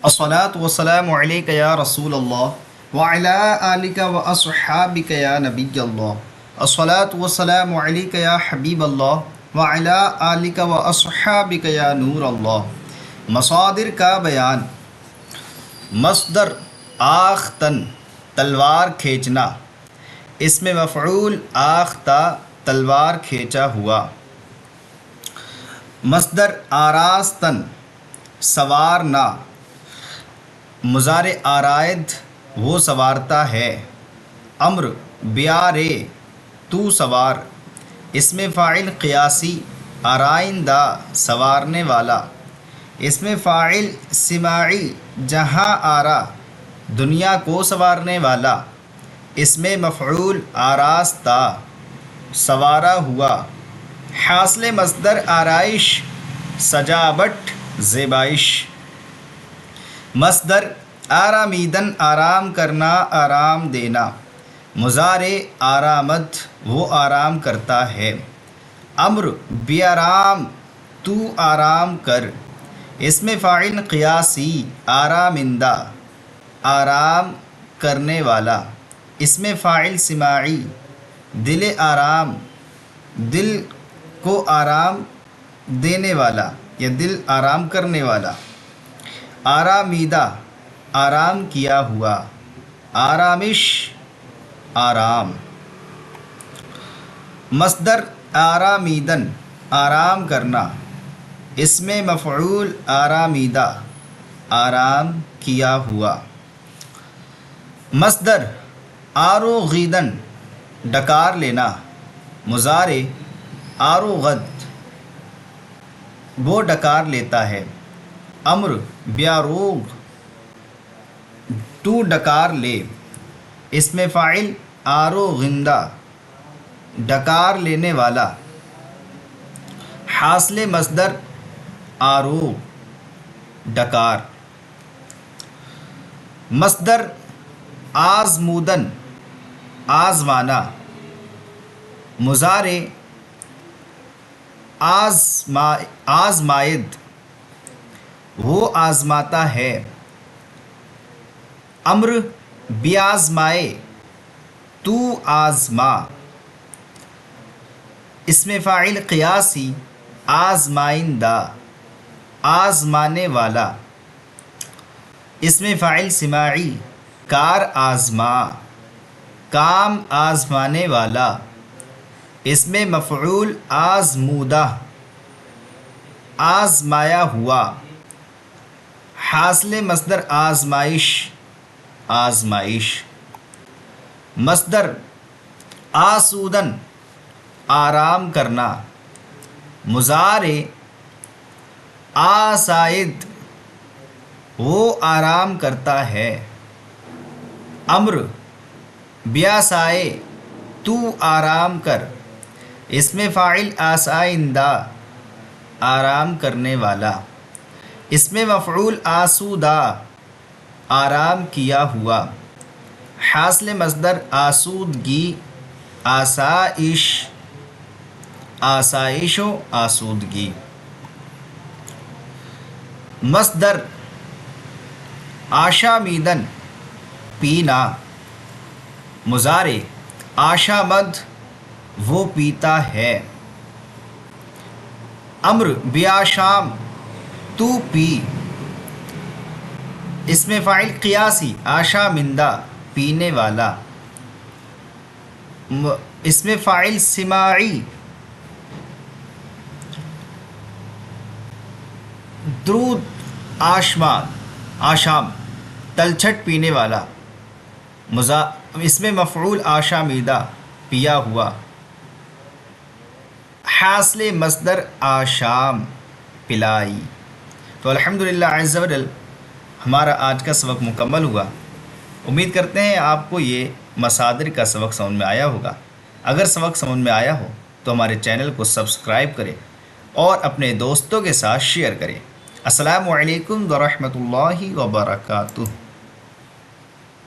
الصلاۃ والسلام علیک یا رسول اللہ وعلی آلک و اصحابک یا نبی اللہ الصلاۃ والسلام علیک یا حبیب اللہ وعلی آلک و اصحابک یا نور اللہ۔ مصادر کا بیان۔ مصدر آختن تلوار کھینچنا، اس میں مفعول آختہ تلوار کھینچا ہوا۔ مصدر آراستن سوارنا، مضارع آرائد وہ سوارتا ہے۔ امر بیارے تو سوار، اس میں فاعل قیاسی آرائندہ سوارنے والا، اس میں فاعل سماعی جہاں آرا دنیا کو سوارنے والا، اس میں مفعول آراستہ سوارا ہوا۔ حاصل مصدر آرائش سجاوٹ زیبائش۔ مصدر آرامیدن آرام کرنا آرام دینا، مضارع آرامد وہ آرام کرتا ہے۔ امر بیارام تو آرام کر، اس میں فاعل قیاسی آرامندہ آرام کرنے والا، اس میں فاعل سماعی دل آرام دل کو آرام دینے والا یا دل آرام کرنے والا۔ آرامیدہ آرام کیا ہوا، آرامش آرام۔ مصدر آرامیدن آرام کرنا، اس میں مفعول آرامیدہ آرام کیا ہوا۔ مصدر آروغیدن ڈکار لینا، مضارع آروغد وہ ڈکار لیتا ہے۔ امر بیاروغ تو ڈکار لے، اس میں فاعل آروغندہ ڈکار لینے والا، حاصل مصدر آروغ ڈکار۔ مصدر آزمودن آزمانا، مضارع آزمائد وہ آزماتا ہے۔ امر بیازمائے تو آزما، اس میں فاعل قیاسی آزمائندہ آزمانے والا، اس میں فاعل سماعی کار آزما کام آزمانے والا، اس میں مفعول آزمودہ آزمایا ہوا، حاصل مصدر آزمائش آزمائش۔ مصدر آسودن آرام کرنا، مضارع آسائد وہ آرام کرتا ہے۔ امر بیاسائے تو آرام کر، اس میں فاعل آسائندہ آرام کرنے والا، اس میں مفعول آسودہ آرام کیا ہوا، حاصل مصدر آسودگی آسائش آسائش و آسودگی۔ مصدر آشامیدن پینا، مضارع آشامد وہ پیتا ہے۔ امر بیاشام تو پی، اس میں فاعل قیاسی آشامندہ پینے والا، اس میں فاعل سماعی درود آشام تلچھٹ پینے والا، اس میں مفعول آشامیدہ پیا ہوا، حاصل مصدر آشام پلائی۔ تو الحمدللہ عز و جل ہمارا آج کا سبق مکمل ہوا۔ امید کرتے ہیں آپ کو یہ مصادر کا سبق سمجھ میں آیا ہوگا۔ اگر سبق سمجھ میں آیا ہو تو ہمارے چینل کو سبسکرائب کریں اور اپنے دوستوں کے ساتھ شیئر کریں۔ السلام علیکم ورحمۃ اللہ وبرکاتہ۔